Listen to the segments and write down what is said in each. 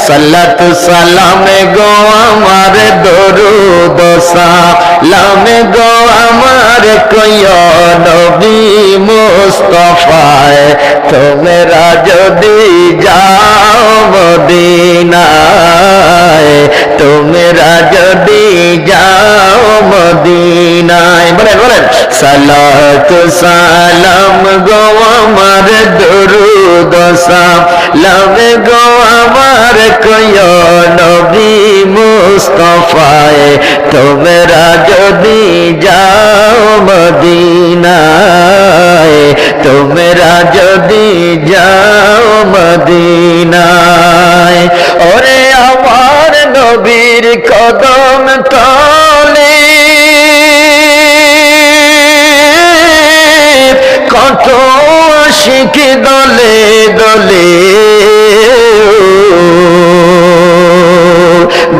সাল্লাতু সালামে গো আমার দরুদ সালামে গো আমার কইও নবী মুস্তাফায় তোমরা যদি যাও মদিনায় তোমরা যদি যাও মদিনায় বলেন বলেন সালাতু সালাম গো আমার দরুদ সালাম গো আমার কইও নবী মুস্তাফায় তোমরা যদি যাও মদিনায় তোমরা যদি যাও মদিনায় ওরে আমার নবীর কদম তলে কত আশিক দলে দলে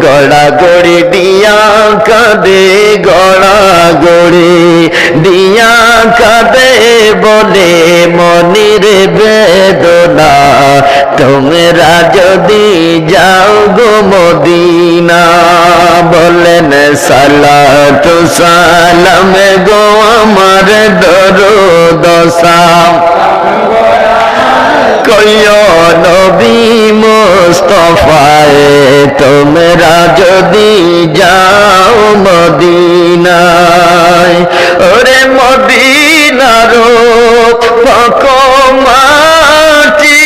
গড়াগড়ি দিয়া কাঁদে গড়াগড়ি দিয়া কাঁদে বলে মনির বেদনা তোমরা যদি যাও গো মদিনা বলেন সালাতু সালাম গো আমার দরুদ সালাম কইও নবী মুস্তাফায় তোমরা যদি যাও মদিনায় ওরে মদিনার পাক মাটি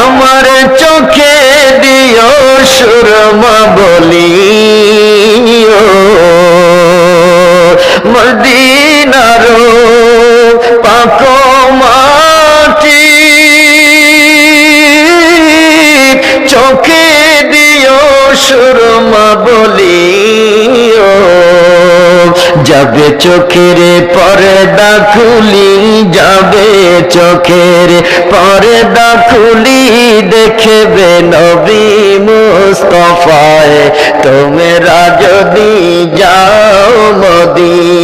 আমার চোখে দিও সুরমা বলি মদিনার পাক মাটি চোখে দিও সুরমা বলি যাবে চোখের পর্দা খুলি যাবে চোখের পর্দা খুলি দেখবে নবী মুস্তাফায় তোমরা যদি যাও মদিনায়